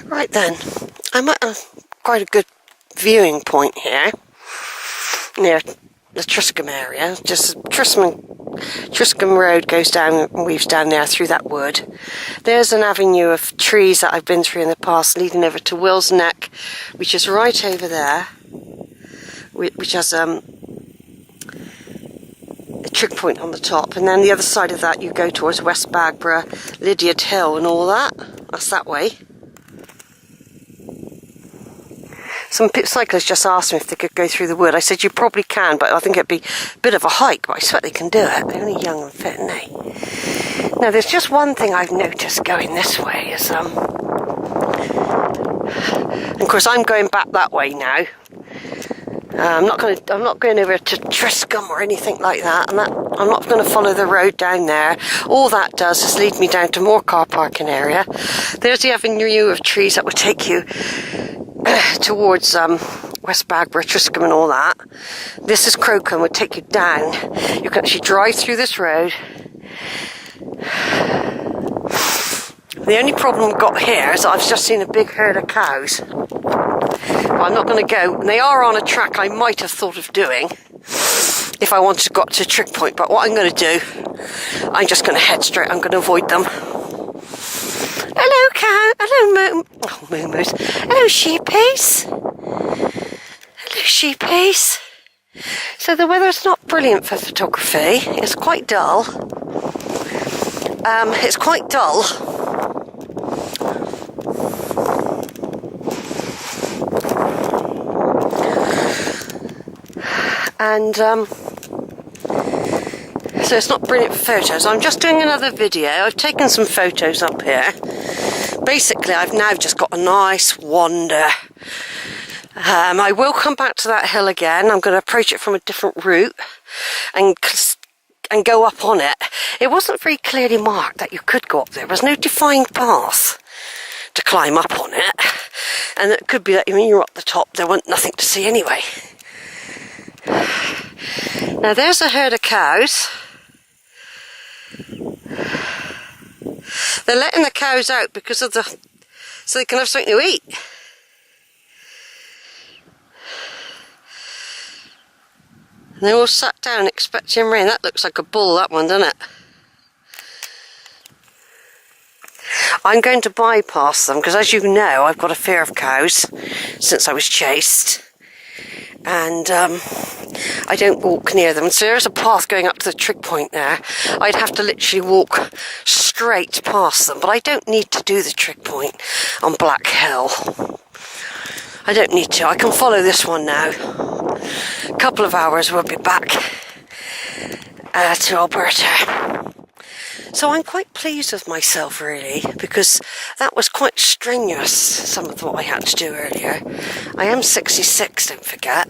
Right then, I'm at quite a good viewing point here, near the Truscombe area. Just Truscombe Road goes down and weaves down there through that wood. There's an avenue of trees that I've been through in the past leading over to Will's Neck, which is right over there, which has a trig.Point on the top, and then the other side of that you go towards West Bagborough, Lydiard Hill and all that. That's that way. Some cyclists just asked me if they could go through the wood. I said you probably can, but I think it'd be a bit of a hike, but I expect they can do it. They're only young and fit, aren't they? Now there's just one thing I've noticed going this way is and of course I'm going back that way now. I'm not going over to Truscombe or anything like that, and I'm not going to follow the road down there. All that does is lead me down to more car parking area. There's the avenue of trees that would take you towards West Bagborough, Truscombe and all that. This is Crowcombe, would take you down. You can actually drive through this road. The only problem I've got here is that I've just seen a big herd of cows. But I'm not going to go. They are on a track I might have thought of doing if I wanted to go up to trig.Point, but what I'm going to do, I'm just going to head straight. I'm going to avoid them. Hello cow, hello moo-moos, hello sheepies, hello sheepies. So the weather's not brilliant for photography, it's quite dull. And so it's not brilliant for photos. I'm just doing another video. I've taken some photos up here. Basically, I've now just got a nice wander. I will come back to that hill again. I'm going to approach it from a different route and go up on it. It wasn't very clearly marked that you could go up there. There was no defined path to climb up on it. And it could be that when you're up the top, there wasn't nothing to see anyway. Now there's a herd of cows. They're letting the cows out because of so they can have something to eat. And they're all sat down expecting rain. That looks like a bull, that one, doesn't it? I'm going to bypass them because, as you know, I've got a fear of cows since I was chased. And I don't walk near them. So there's a path going up to the trig.Point there. I'd have to literally walk straight past them, but I don't need to do the trig.Point on Black Hill. I don't need to. I can follow this one now. A couple of hours we'll be back to Alberta. So I'm quite pleased with myself, really, because that was quite strenuous, some of what I had to do earlier. I am 66, don't forget.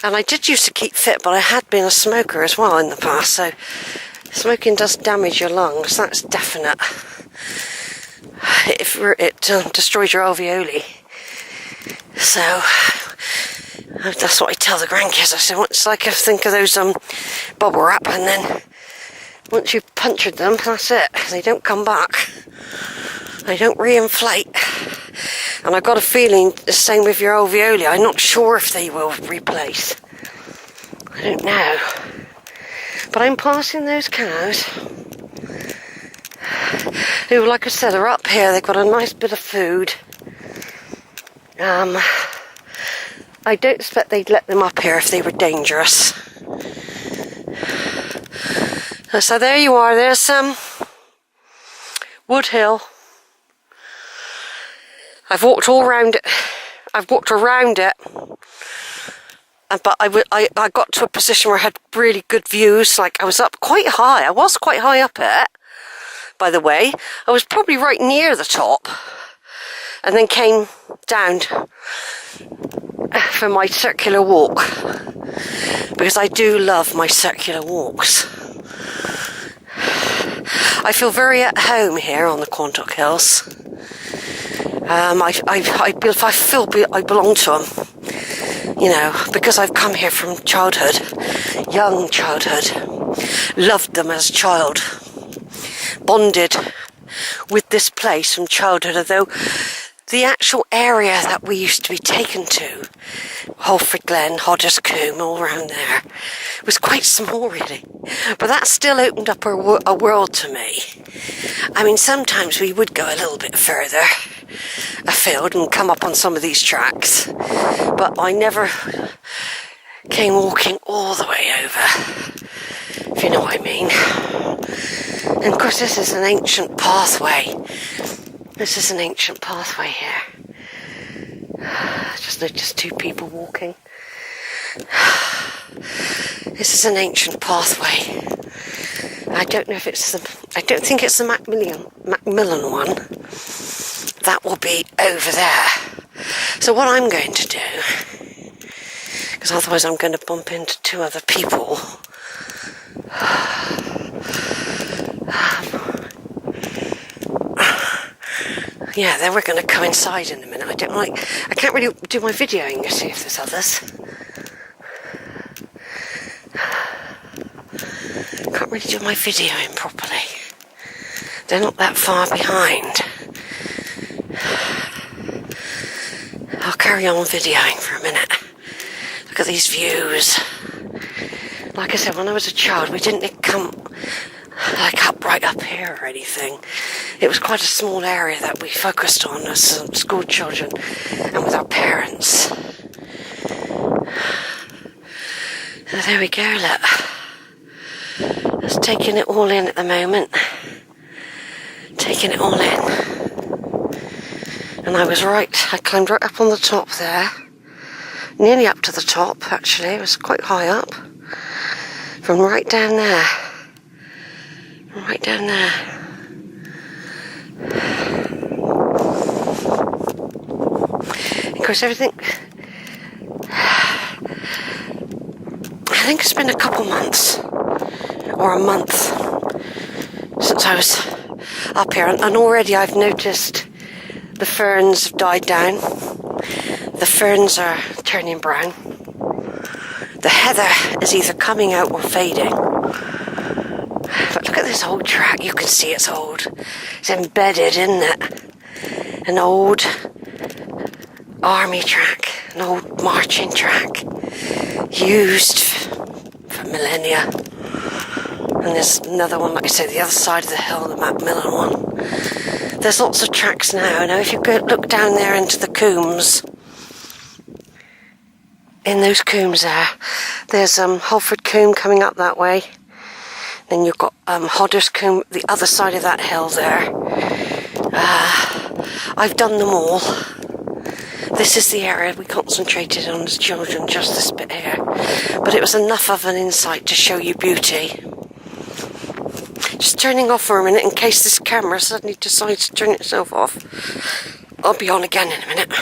And I did used to keep fit, but I had been a smoker as well in the past, so smoking does damage your lungs, that's definite. It destroys your alveoli. So that's what I tell the grandkids. I say, it's like I think of those bubble wrap, and then once you've punctured them, that's it. They don't come back. They don't re-inflate. And I've got a feeling the same with your alveoli. I'm not sure if they will replace. I don't know. But I'm passing those cows who, like I said, are up here. They've got a nice bit of food. I don't expect they'd let them up here if they were dangerous. So there you are. There's Wood Hill. I've walked all around it. I've walked around it, but I got to a position where I had really good views. Like I was up quite high. I was quite high up it, by the way. I was probably right near the top, and then came down for my circular walk, because I do love my circular walks. I feel very at home here on the Quantocks Hills. I feel I belong to them, you know, because I've come here from childhood, young childhood, loved them as a child, bonded with this place from childhood, although the actual area that we used to be taken to, Holfort Glen, Hodder's Combe, all around there, was quite small really. But that still opened up a world to me. I mean, sometimes we would go a little bit further afield and come up on some of these tracks, but I never came walking all the way over, if you know what I mean. And of course this is an ancient pathway. This is an ancient pathway here. Just two people walking. This is an ancient pathway. I don't know if it's I don't think it's the Macmillan one. That will be over there. So what I'm going to do, because otherwise I'm going to bump into two other people. Yeah, then we're going to coincide in a minute. I can't really do my videoing, you see, if there's others. Can't really do my videoing properly. They're not that far behind. I'll carry on videoing for a minute. Look at these views. Like I said, when I was a child, we didn't come right up here or anything. It was quite a small area that we focused on as school children and with our parents. So there we go, look. Just taking it all in at the moment. Taking it all in. And I was right. I climbed right up on the top there. Nearly up to the top, actually. It was quite high up. From right down there. Right down there. Of course, everything. I think it's been a couple months, or a month, since I was up here, and already I've noticed the ferns have died down. The ferns are turning brown. The heather is either coming out or fading. But look at this old track. You can see it's old. It's embedded in it. An old army track, an old marching track, used for millennia. And there's another one, like I say, the other side of the hill, the Macmillan one. There's lots of tracks now. Now, if you go look down there into the combes, in those combes there's Holfort Combe coming up that way. Then you've got Hodder's Combe, the other side of that hill there. I've done them all. This is the area we concentrated on as children, just this bit here. But it was enough of an insight to show you beauty. Just turning off for a minute in case this camera suddenly decides to turn itself off. I'll be on again in a minute.